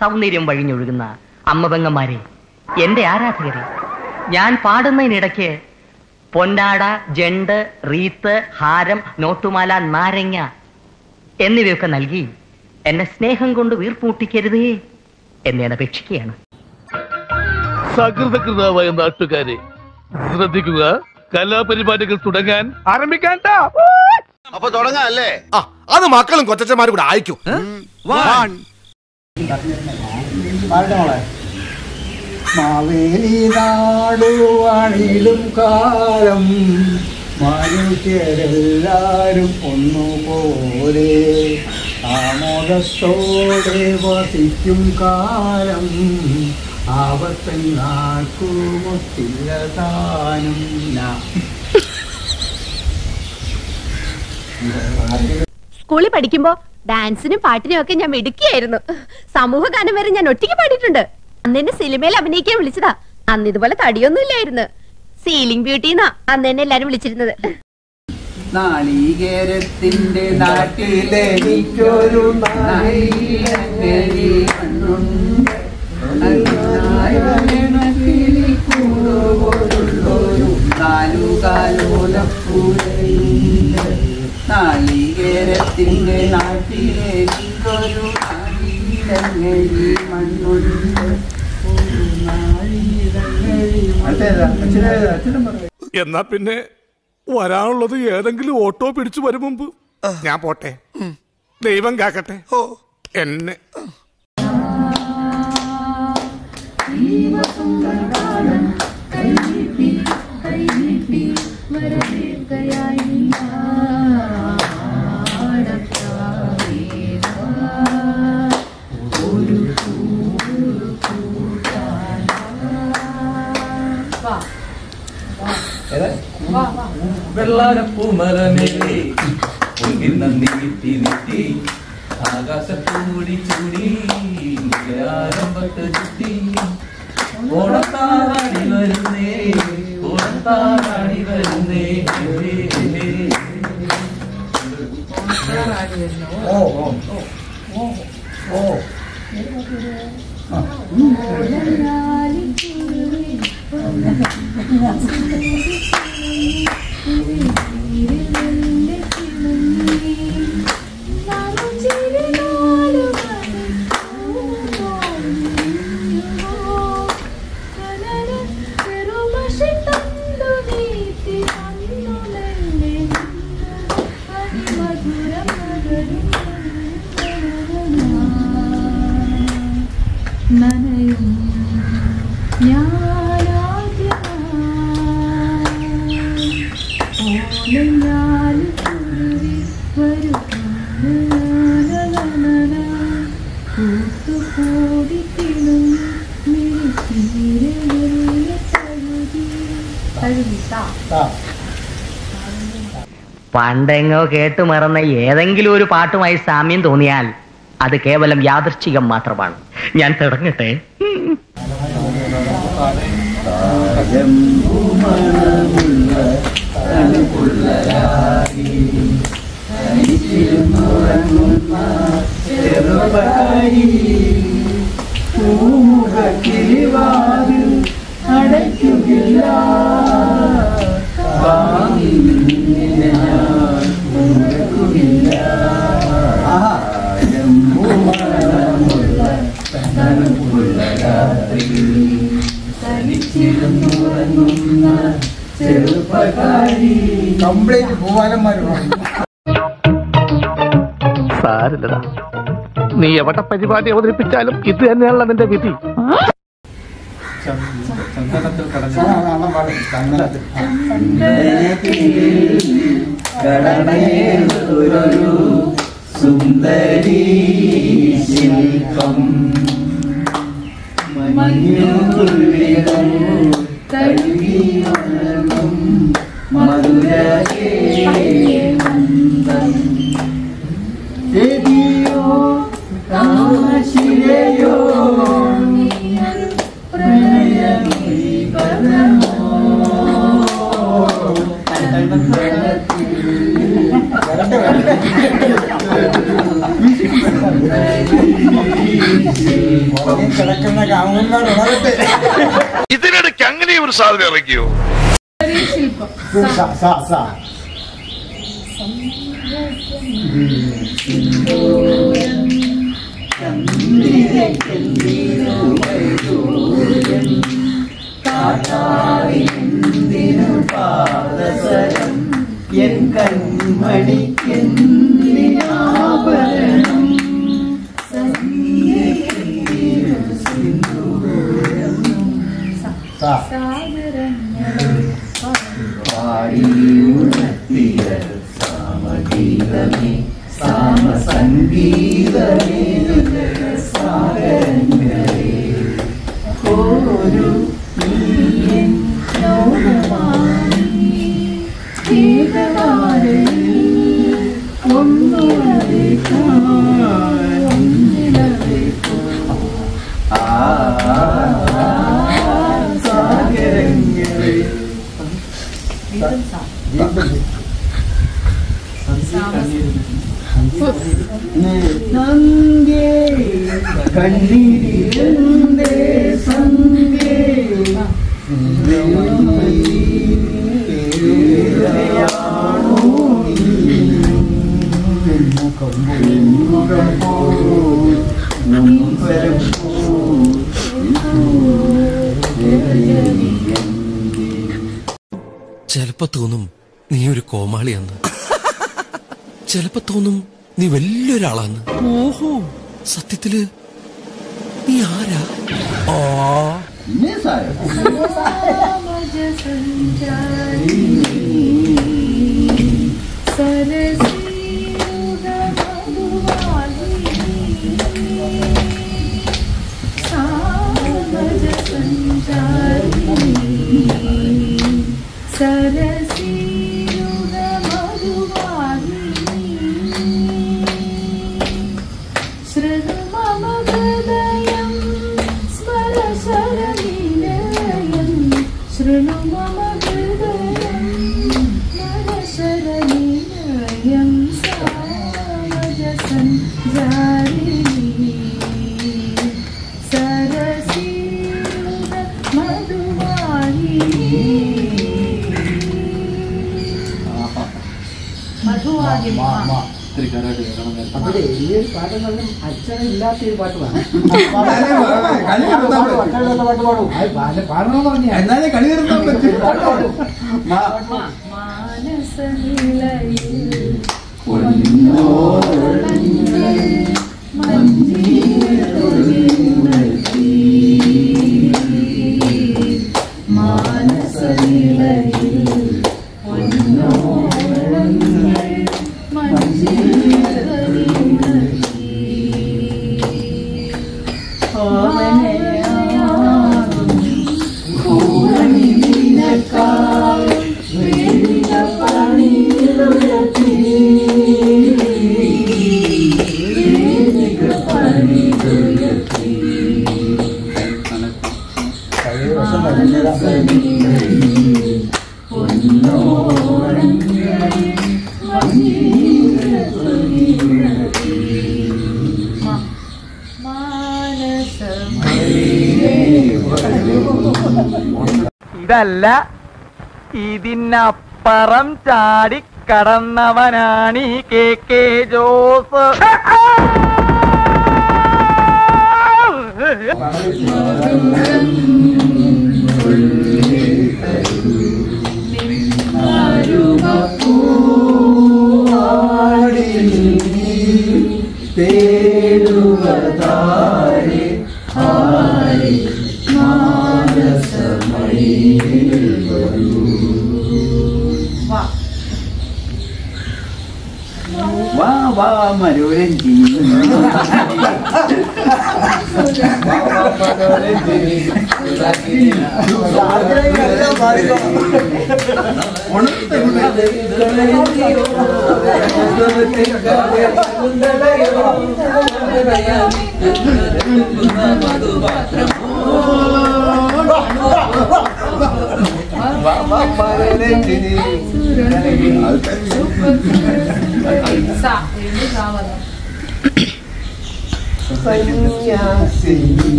സൗന്ദര്യം വഴിഞ്ഞൊഴുകുന്ന അമ്മപെങ്ങന്മാരെ, എന്റെ ആരാധകരെ, ഞാൻ പാടുന്നതിനിടയ്ക്ക് പൊന്നാട, ജണ്ട്, റീത്ത്, ഹാരം, നോട്ടുമാല, നാരങ്ങ എന്നിവയൊക്കെ നൽകി എന്നെ സ്നേഹം കൊണ്ട് വീർപ്പൂട്ടിക്കരുതേ എന്ന് ഞാൻ അപേക്ഷിക്കുകയാണ്. സകൃതകൃതാവായ നാട്ടുകാരെ ശ്രദ്ധിക്കുക, കലാപരിപാടികൾ തുടങ്ങാൻ ആരംഭിക്കാൻ. അപ്പൊ തുടങ്ങാം അല്ലേ? അത് മക്കളും കൊച്ചന്മാരും കൂടെ അയക്കും. മാവേലി നാടുവാണിടും കാലം മനുഷ്യരെല്ലാരും ഒന്നുപോലെ ആമോദത്തോടെ വസിക്കും കാലം ആപത്തെങ്ങാക്കുമൊത്തില്ലതാനും. സ്കൂളിൽ പഠിക്കുമ്പോ ഡാൻസിനും പാട്ടിനും ഒക്കെ ഞാൻ മിടുക്കിയായിരുന്നു. സമൂഹ ഗാനം വരെ ഞാൻ ഒറ്റയ്ക്ക് പാടിയിട്ടുണ്ട്. അന്ന് എന്നെ സിനിമയിൽ അഭിനയിക്കാൻ വിളിച്ചതാ. അന്ന് ഇതുപോലെ തടിയൊന്നും ഇല്ലായിരുന്നു. സീലിംഗ് ബ്യൂട്ടി എന്നാ അന്ന് എന്നെ എല്ലാരും വിളിച്ചിരുന്നത്. നാളികേരത്തിന്റെ നാട്ടിലെനിക്കൊരു നാളികേരത്തിന്റെ നാട്ടിലെനിക്കൊരു എന്നാ പിന്നെ വരാനുള്ളത് ഏതെങ്കിലും ഓട്ടോ പിടിച്ചു വരും മുമ്പ് ഞാൻ പോട്ടെ. ദൈവം കാക്കട്ടെ എന്നെ. വെള്ളാരപ്പൂമലമേലെ നന്ദി വിട്ടി വിട്ടി ആകാശപ്പൂടി ചൂടി ആരംഭത്ത് ചുറ്റി ഓണത്താറാടി വരുന്നേ ഓണത്താറാടി വരുന്നേ. പണ്ടെങ്ങോ കേട്ടു മറന്ന ഏതെങ്കിലും ഒരു പാട്ടുമായി സാമ്യം തോന്നിയാൽ അത് കേവലം യാദൃശ്ചികം മാത്രമാണ്. ഞാൻ തുടങ്ങട്ടെ. കംപ്ലീറ്റ് പൂവാലന്മാരുമാണ്. സാരില്ലടാ, നീ എവിടെ പരിപാടി അവതരിപ്പിച്ചാലും ഇത് തന്നെയാണല്ലോ നിന്റെ വിധി. സുന്ദരീ ശില്പം കിടക്കുന്ന കാമുകന്മാർ ഉണരട്ടെ. ഇതിനിടയ്ക്ക് അങ്ങനെ ഒരു സാധനം ഇറക്കിയോ? എൻ കൺമണിക്കെന്തിനാഭരണം പാടിയുണർത്തിയ സാമഗീതമേ സാമസംഗീതമേ സാഗരങ്ങളേ ഒരു നീയൻ ലോകമായി കണ്ണീരിന്റെ സന്ധ്യേ ചിലപ്പോ തോന്നും നീ ഒരു കോമാളിയാന്ന്, ചിലപ്പോ തോന്നും നീ വലിയൊരാളാന്ന്. ഓഹോ, സത്യത്തില് നീ ആരാ? അച്ഛനില്ലാത്തൊരു പാട്ട് പാടും. എന്നാലേ കളി നിർത്താൻ പറ്റും. ഇതല്ല, ഇതിനപ്പുറം ചാടി കടന്നവനാണ് ഈ കെ ജോസ്. വാ വാ മനോരഞ്ജി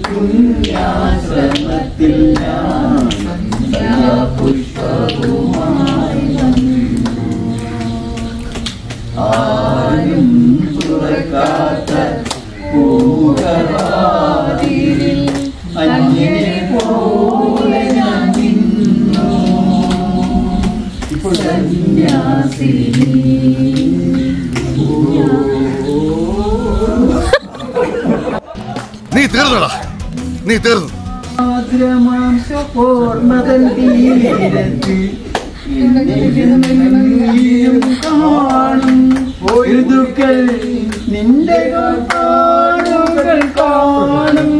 പുണ്യാശ്രമത്തിൽ ആരും തുറക്കാത്ത പൂമുഖവാതിലിൽ അന്യനെ പോലെ ഞാൻ നിന്നു. ഇപ്പോൾ സന്യാസിനി നീ തീർന്നടാ, നീ തീർന്നു. ഓർമ്മതൻ തീരത്ത് കാണും ഋതുക്കൾ നിന്റെ കാണുകൾ കാണും.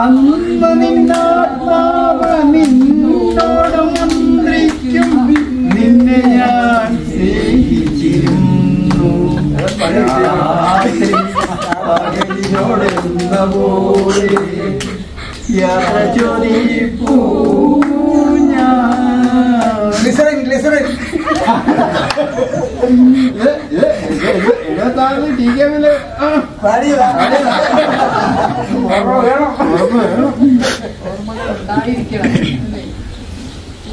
അന്ന് നിന്നാത്മാവ് നിന്നോട് മന്ത്രിക്കും. നിന്നെ ഞാൻ സ്നേഹിച്ചിരുന്നു. പകലിനോടെന്ന പോലെ ചോദിപ്പൂ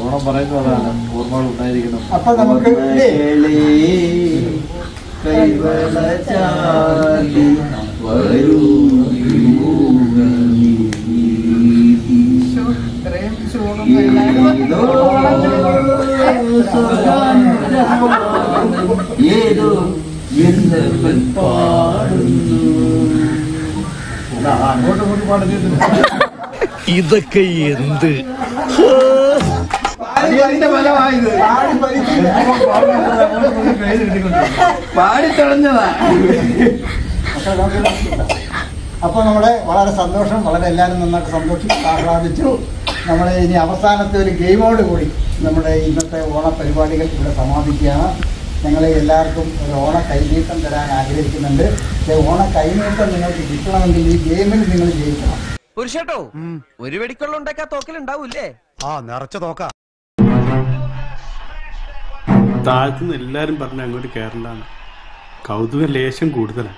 ഓണം പറയുന്നതാണ് ഓർമ്മകൾ ഉണ്ടായിരിക്കണം. അപ്പൊ നമുക്ക് കൈവളച്ചാലി വരൂ ഏതോ എന്നവൻ പാടുന്നു. അങ്ങോട്ട് പാടുന്നു. ഇതൊക്കെ എന്ത് പാടിത്തളഞ്ഞതാ. അപ്പൊ നമ്മളെ വളരെ സന്തോഷം, വളരെ എല്ലാവരും നന്നായിട്ട് സന്തോഷിച്ചു, ആഹ്ലാദിച്ചു. നമ്മളെ ഇനി അവസാനത്തെ ഒരു ഗെയിമോട് കൂടി നമ്മുടെ ഇന്നത്തെ ഓണ പരിപാടികൾ ഇവിടെ സമാപിക്കുകയാണ്. ഞങ്ങളെ എല്ലാവർക്കും ഒരു ഓണ കൈനീട്ടം തരാൻ ആഗ്രഹിക്കുന്നുണ്ട്. ഓണ കൈനീട്ടം നിങ്ങൾക്ക് കിട്ടണമെങ്കിൽ ഈ ഗെയിമിൽ നിങ്ങൾ ജയിക്കണം. പുരുഷേട്ടോ, ഒരു വെടിക്കൊള്ള ഉണ്ടാക്കാ തോക്കലുണ്ടാവൂല്ലേ? ആ നിറച്ച തോക്ക. താഴ്ത്തുനിന്ന് എല്ലാരും പറഞ്ഞ അങ്ങോട്ട് കയറണ്ടാണ്. കൗതുക ലേശം കൂടുതലാണ്.